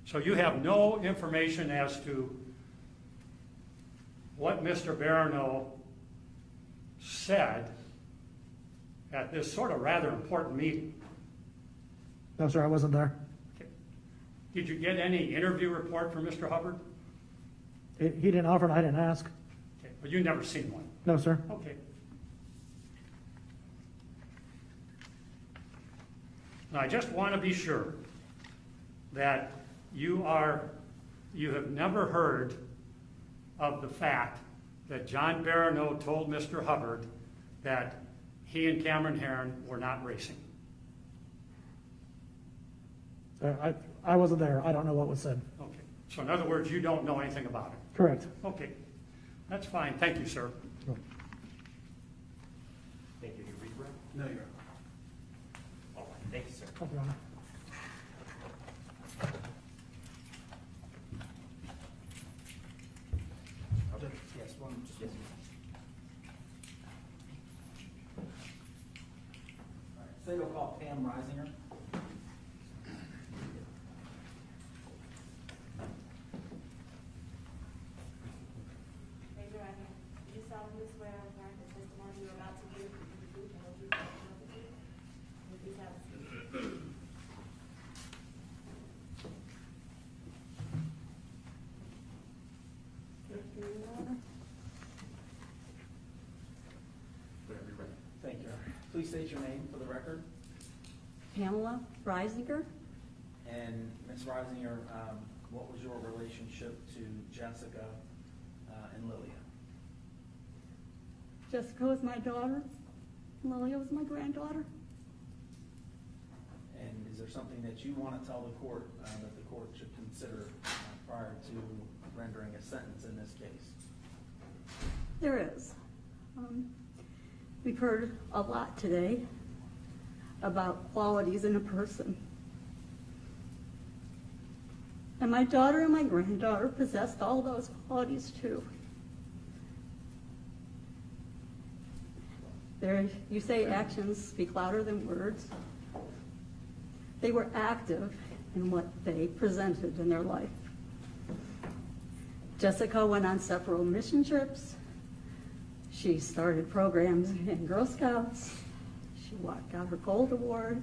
So you have no information as to what Mr. Barano said at this sort of rather important meeting? No, sir, I wasn't there. Okay. Did you get any interview report from Mr. Hubbard? He didn't offer and I didn't ask. Okay. But you never seen one? No, sir. Okay. Now, I just want to be sure that you have never heard of the fact that John Barano told Mr. Hubbard that he and Cameron Heron were not racing. I wasn't there. I don't know what was said. Okay. So in other words, you don't know anything about it? Correct. Okay. That's fine. Thank you, sir. No. Thank you. You read, Brett? No, Your Honor. All right. Thank you, sir. Thank you, Your Honor. Yes, one, just Yes. All right. Say we'll call Pam Reisinger. Raise your right hand. Do you solemnly swear or affirm the testimony you are about to give is the truth and the truth and nothing but the truth? Will you please have a seat? Whatever you're ready. Thank you, Your Honor. Please state your name for the record. Pamela Reisinger. And Ms. Reisinger, what was your relationship to Jessica and Lilia? Jessica was my daughter. Lilia was my granddaughter. And is there something that you want to tell the court that the court should consider prior to rendering a sentence in this case? There is. We've heard a lot today about qualities in a person. And my daughter and my granddaughter possessed all those qualities too. You say actions speak louder than words. They were active in what they presented in their life. Jessica went on several mission trips. She started programs in Girl Scouts. She got her Gold Award.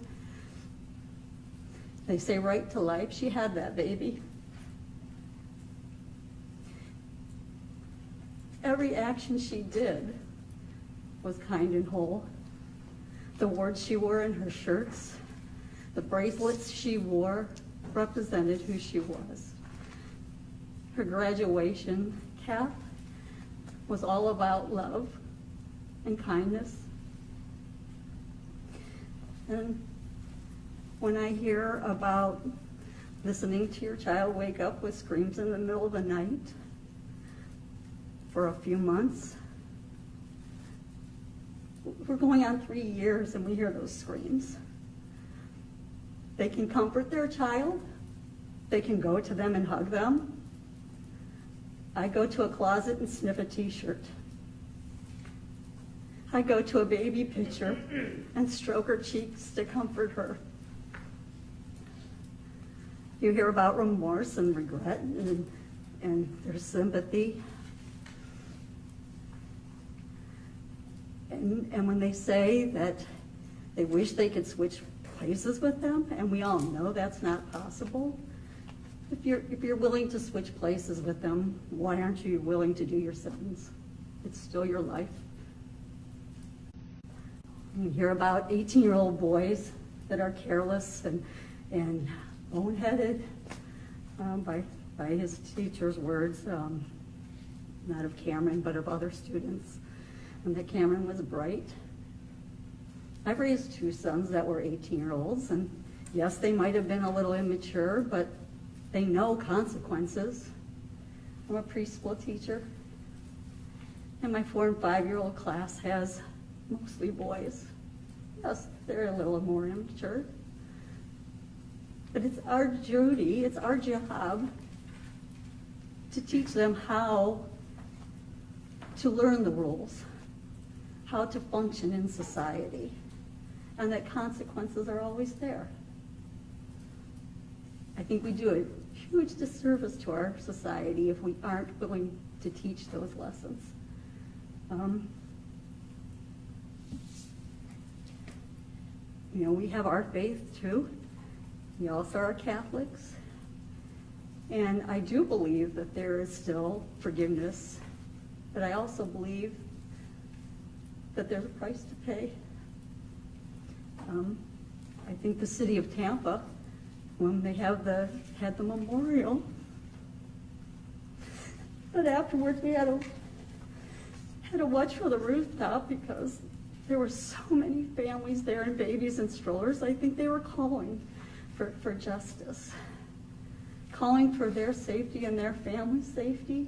They say right to life. She had that baby. Every action she did was kind and whole. The words she wore in her shirts, the bracelets she wore represented who she was. Her graduation cap was all about love and kindness. And when I hear about listening to your child wake up with screams in the middle of the night for a few months, we're going on 3 years and we hear those screams. They can comfort their child. They can go to them and hug them. I go to a closet and sniff a t-shirt. I go to a baby picture and stroke her cheeks to comfort her. You hear about remorse and regret and there's sympathy. And when they say that they wish they could switch places with them, and we all know that's not possible, if you're willing to switch places with them, why aren't you willing to do your sentence? It's still your life. You hear about 18-year-old boys that are careless and boneheaded, by his teacher's words, not of Cameron, but of other students, and that Cameron was bright. I've raised 2 sons that were 18-year-olds, and yes, they might have been a little immature, but they know consequences. I'm a preschool teacher, and my 4- and 5-year-old class has mostly boys. Yes, they're a little more immature. But it's our duty, it's our job to teach them how to learn the rules, how to function in society, and that consequences are always there. I think we do huge disservice to our society if we aren't willing to teach those lessons. You know, we have our faith too. We also are Catholics. And I do believe that there is still forgiveness, but I also believe that there's a price to pay. I think the city of Tampa, when they had the memorial, but afterwards we had to watch for the rooftop because there were so many families there and babies and strollers. I think they were calling for justice, calling for their safety and their family's safety.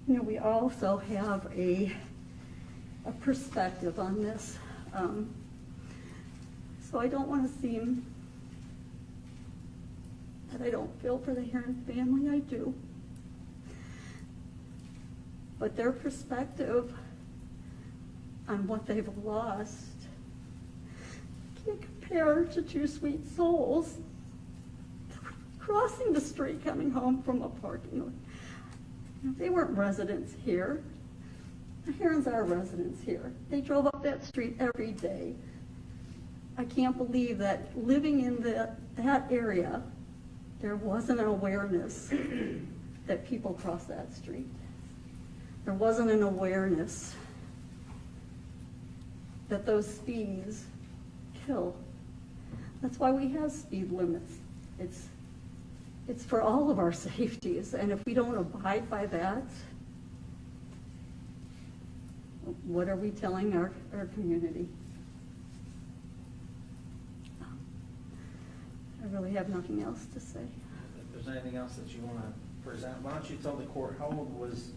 You know, we also have a perspective on this. So I don't want to seem that I don't feel for the Heron family. I do. But their perspective on what they've lost can't compare to two sweet souls crossing the street coming home from a parking lot. They weren't residents here. The Herons are residents here. They drove up that street every day. I can't believe that living in that area, there wasn't an awareness that people cross that street. There wasn't an awareness that those speeds kill. That's why we have speed limits. It's for all of our safeties, and if we don't abide by that, what are we telling our community? I really have nothing else to say. If there's anything else that you want to present, why don't you tell the court, how old was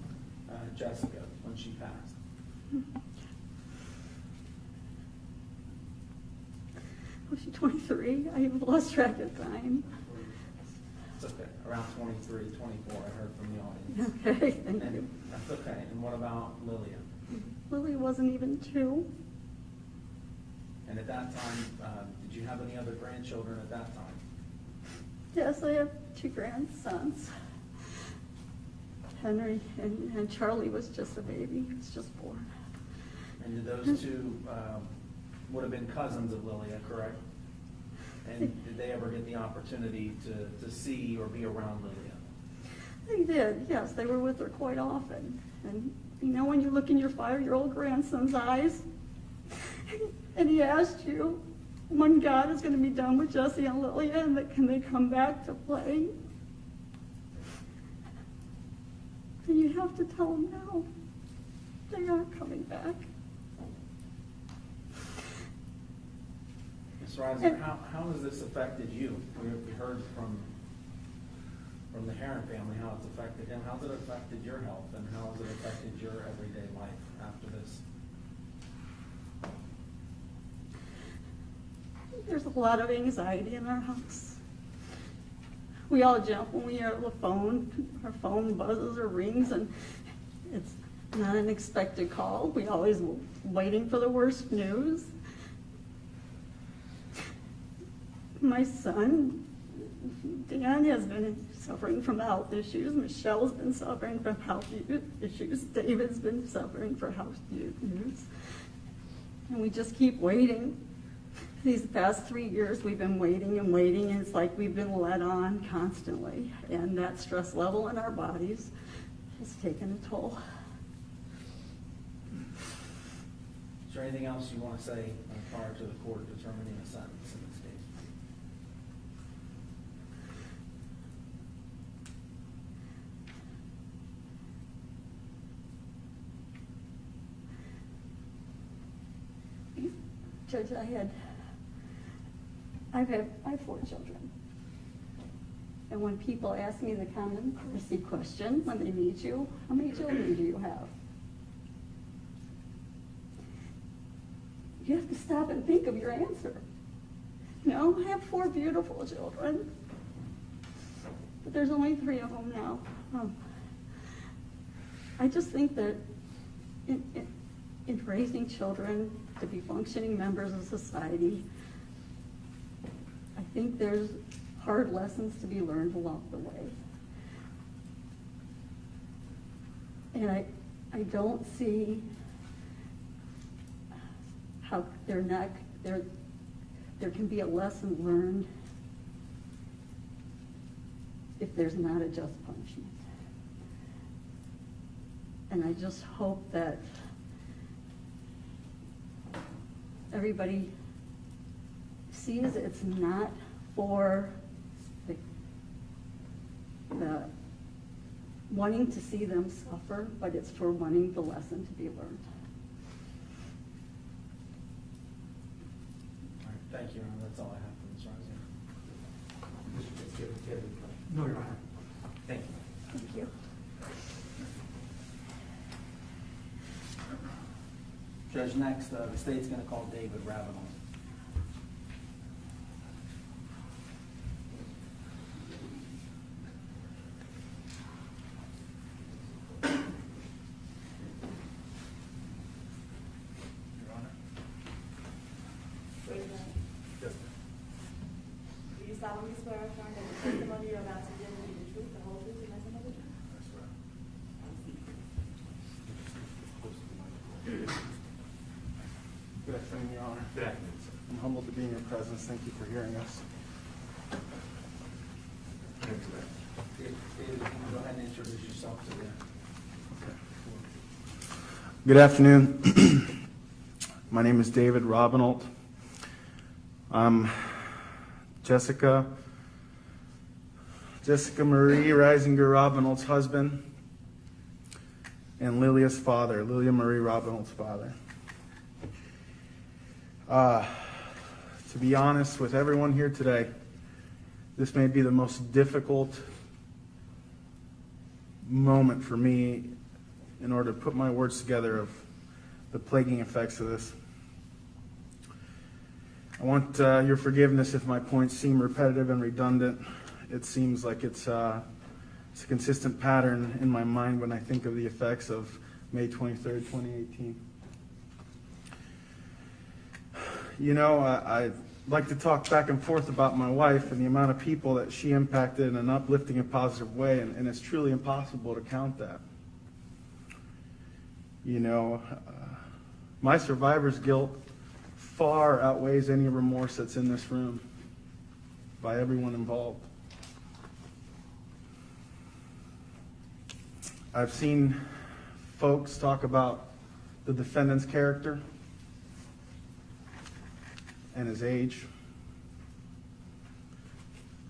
Jessica when she passed? Was she 23? I have lost track of time. It's okay, around 23, 24, I heard from the audience. Okay, thank you. And that's okay, and what about Lilia? Lily wasn't even 2. And at that time, did you have any other grandchildren at that time? Yes, I have 2 grandsons. Henry and Charlie was just a baby. He was just born. And did those two would have been cousins of Lilia, correct? And did they ever get the opportunity to see or be around Lilia? They did, yes. They were with her quite often. And you know, when you look in your 5-year-old grandson's eyes, and he asked you when God is going to be done with Jesse and Lilia, and that can they come back to play? And you have to tell him no. They aren't coming back. Ms. Reiser, how has this affected you? We heard from the Heron family how it's affected him. How's it affected your health, and how has it affected your everyday life after this? There's a lot of anxiety in our house. We all jump when we hear the phone. Our phone buzzes or rings, and it's not an expected call. We always waiting for the worst news. My son, Dan, has been suffering from health issues. Michelle's been suffering from health issues. David's been suffering from health issues. And we just keep waiting. These past 3 years, we've been waiting and waiting, and it's like we've been led on constantly. And that stress level in our bodies has taken a toll. Is there anything else you want to say prior to the court determining a sentence in this case? Judge, I have 4 children. And when people ask me the common courtesy question when they meet you, how many children do you have? You have to stop and think of your answer. You know, I have 4 beautiful children, but there's only 3 of them now. I just think that in raising children to be functioning members of society, I think there's hard lessons to be learned along the way. And I don't see how there can be a lesson learned if there's not a just punishment. And I just hope that everybody sees it's not for the wanting to see them suffer, but it's for wanting the lesson to be learned. All right, thank you, Your Honor. That's all I have for Ms. Rosier. No, Your Honor. Thank you. Thank you. Judge, next, the state's going to call David Ravenel. Your Honor. Raise your hand. Yes, Do you solemnly swear or affirm that the testimony you're about to give will be the truth, the whole truth, and nothing but the truth? that's right. Good afternoon, Your Honor. Good afternoon, sir. I'm humbled to be in your presence. Thank you for hearing us. David, you can go ahead and introduce yourself to the... Good afternoon. My name is David Robinault. I'm Jessica Marie Reisinger Robinault's husband and Lilia's father, Lilia Marie Robinault's father. To be honest with everyone here today, this may be the most difficult moment for me in order to put my words together of the plaguing effects of this. I want your forgiveness if my points seem repetitive and redundant. It seems like it's a consistent pattern in my mind when I think of the effects of May 23rd, 2018. You know, I like to talk back and forth about my wife and the amount of people that she impacted in an uplifting and positive way, and it's truly impossible to count that. You know, my survivor's guilt far outweighs any remorse that's in this room by everyone involved. I've seen folks talk about the defendant's character and his age.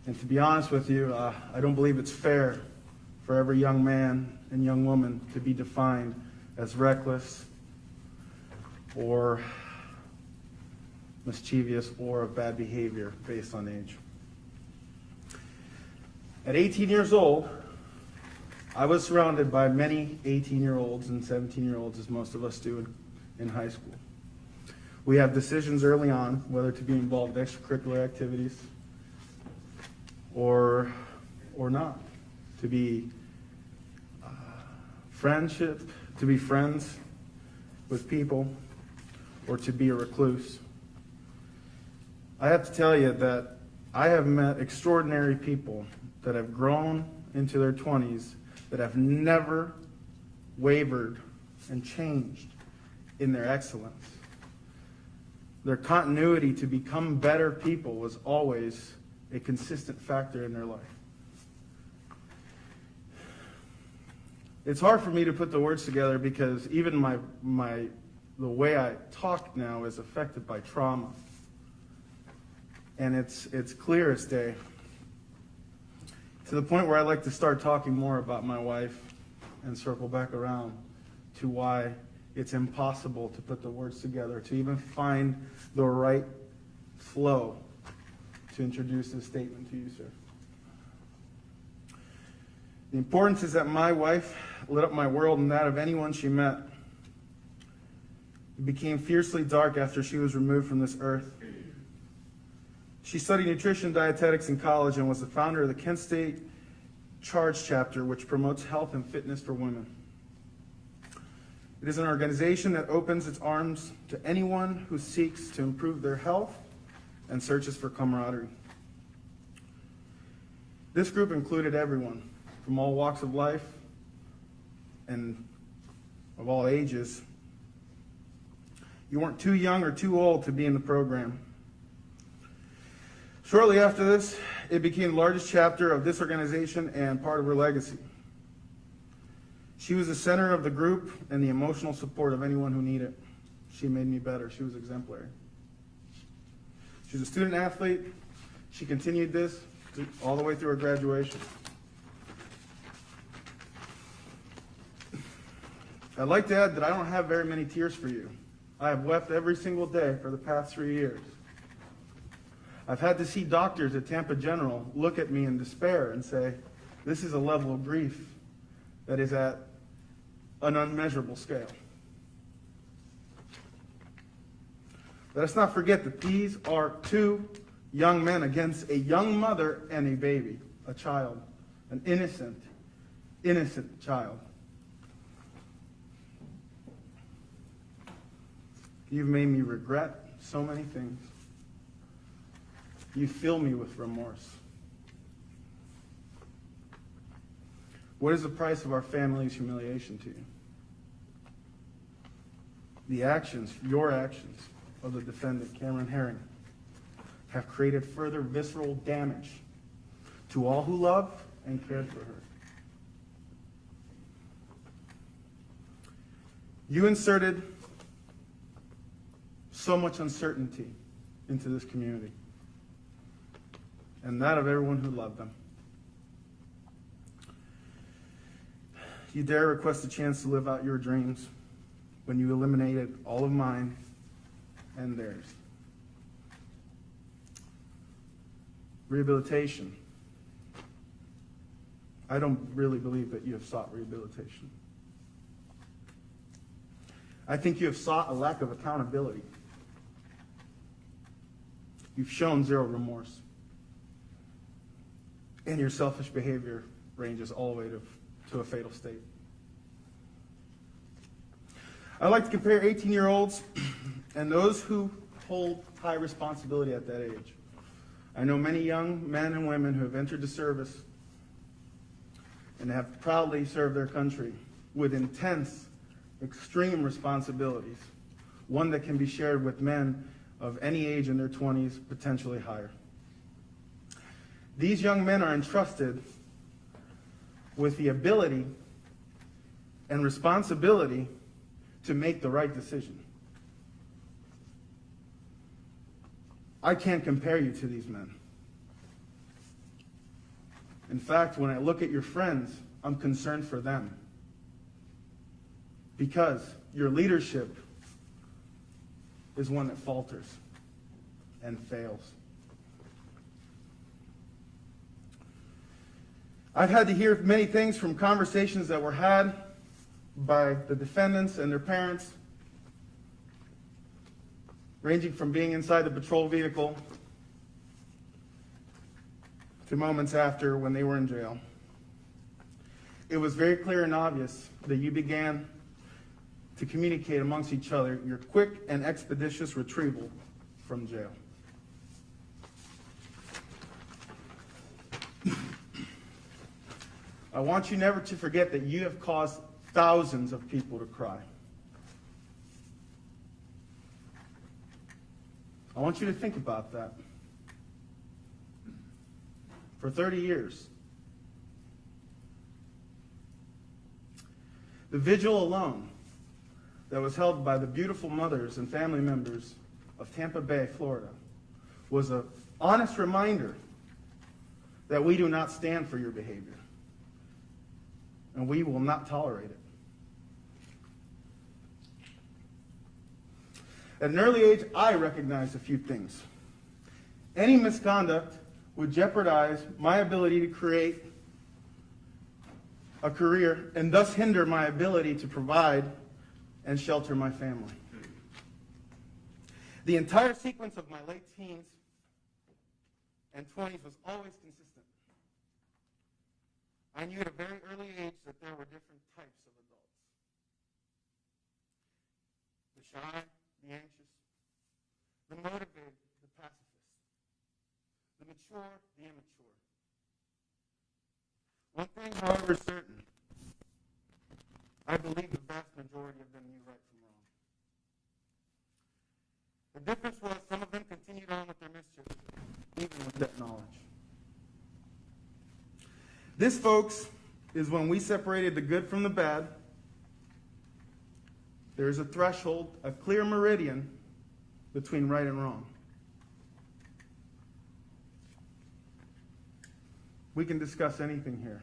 And to be honest with you, I don't believe it's fair for every young man and young woman to be defined as reckless or mischievous or of bad behavior based on age. At 18 years old, I was surrounded by many 18-year-olds and 17-year-olds, as most of us do in high school. We have decisions early on whether to be involved in extracurricular activities or not, to be friends with people, or to be a recluse. I have to tell you that I have met extraordinary people that have grown into their 20s that have never wavered and changed in their excellence. Their continuity to become better people was always a consistent factor in their life. It's hard for me to put the words together because even the way I talk now is affected by trauma. And it's clear as day. To the point where I'd like to start talking more about my wife and circle back around to why it's impossible to put the words together, to even find the right flow to introduce this statement to you, sir. The importance is that my wife lit up my world and that of anyone she met. It became fiercely dark after she was removed from this earth. She studied nutrition and dietetics in college and was the founder of the Kent State Charge chapter, which promotes health and fitness for women. It is an organization that opens its arms to anyone who seeks to improve their health and searches for camaraderie. This group included everyone from all walks of life and of all ages. You weren't too young or too old to be in the program. Shortly after this, it became the largest chapter of this organization and part of her legacy. She was the center of the group and the emotional support of anyone who needed it. She made me better. She was exemplary. She's a student athlete. She continued this all the way through her graduation. I'd like to add that I don't have very many tears for you. I have wept every single day for the past 3 years. I've had to see doctors at Tampa General look at me in despair and say, this is a level of grief that is at an unmeasurable scale. Let us not forget that these are 2 young men against a young mother and a baby, a child, an innocent child. You've made me regret so many things. You fill me with remorse. What is the price of our family's humiliation to you? The actions, your actions, of the defendant, Cameron Heyrin, have created further visceral damage to all who loved and cared for her. You inserted so much uncertainty into this community, and that of everyone who loved them. You dare request a chance to live out your dreams when you eliminated all of mine and theirs. Rehabilitation. I don't really believe that you have sought rehabilitation. I think you have sought a lack of accountability. You've shown zero remorse. And your selfish behavior ranges all the way to a fatal state. I like to compare 18-year-olds and those who hold high responsibility at that age. I know many young men and women who have entered the service and have proudly served their country with intense, extreme responsibilities, one that can be shared with men of any age in their 20s, potentially higher. These young men are entrusted with the ability and responsibility to make the right decision. I can't compare you to these men. In fact, when I look at your friends, I'm concerned for them. Because your leadership is one that falters and fails. I've had to hear many things from conversations that were had by the defendants and their parents, ranging from being inside the patrol vehicle to moments after when they were in jail. It was very clear and obvious that you began to communicate amongst each other your quick and expeditious retrieval from jail. I want you never to forget that you have caused thousands of people to cry. I want you to think about that. For 30 years, the vigil alone that was held by the beautiful mothers and family members of Tampa Bay, Florida, was an honest reminder that we do not stand for your behavior, and we will not tolerate it. At an early age, I recognized a few things. Any misconduct would jeopardize my ability to create a career and thus hinder my ability to provide and shelter my family. The entire sequence of my late teens and 20s was always consistent. I knew at a very early age that there were different types of adults. however certain, I believe the vast majority of them knew right from wrong. The difference was some of them continued on with their mischief, even with that knowledge. This, folks, is when we separated the good from the bad. There is a threshold, a clear meridian between right and wrong. We can discuss anything here.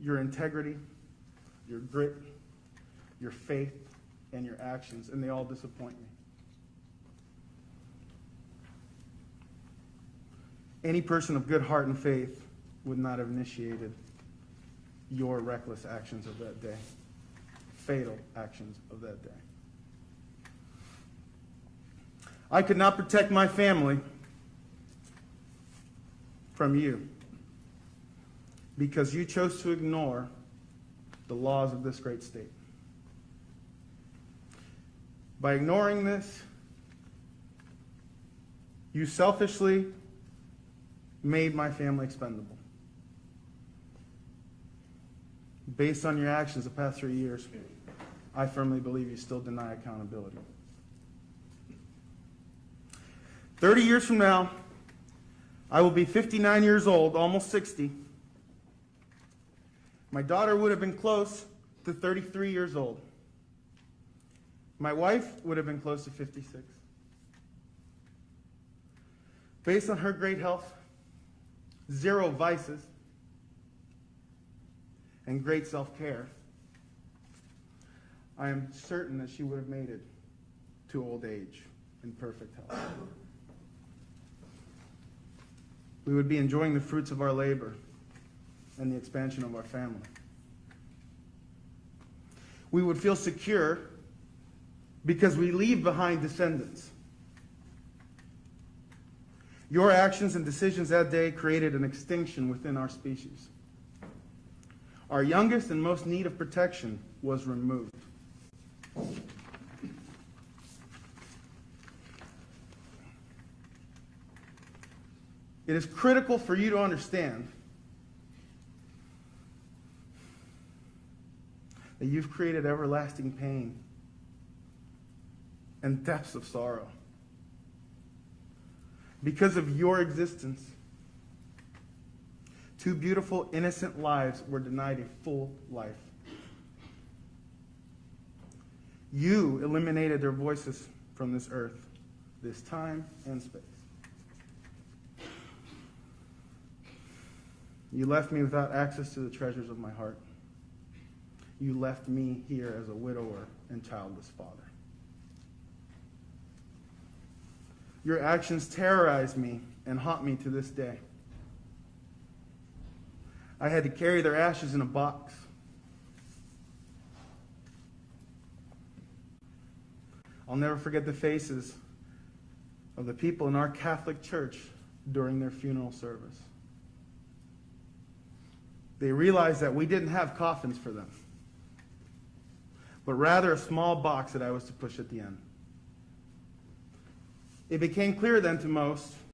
Your integrity, your grit, your faith, and your actions, and they all disappoint me. Any person of good heart and faith would not have initiated your reckless actions of that day, fatal actions of that day. I could not protect my family from you because you chose to ignore the laws of this great state. By ignoring this, you selfishly made my family expendable. Based on your actions the past 3 years, I firmly believe you still deny accountability. 30 years from now, I will be 59 years old, almost 60. My daughter would have been close to 33 years old. My wife would have been close to 56. Based on her great health, 0 vices, and great self-care, I am certain that she would have made it to old age in perfect health. We would be enjoying the fruits of our labor and the expansion of our family. We would feel secure because we leave behind descendants. Your actions and decisions that day created an extinction within our species. Our youngest and most need of protection was removed. It is critical for you to understand that you've created everlasting pain and depths of sorrow. Because of your existence, 2 beautiful, innocent lives were denied a full life. You eliminated their voices from this earth, this time and space. You left me without access to the treasures of my heart. You left me here as a widower and childless father. Your actions terrorize me and haunt me to this day. I had to carry their ashes in a box. I'll never forget the faces of the people in our Catholic church during their funeral service. They realized that we didn't have coffins for them, but rather a small box that I was to push at the end. It became clear then to most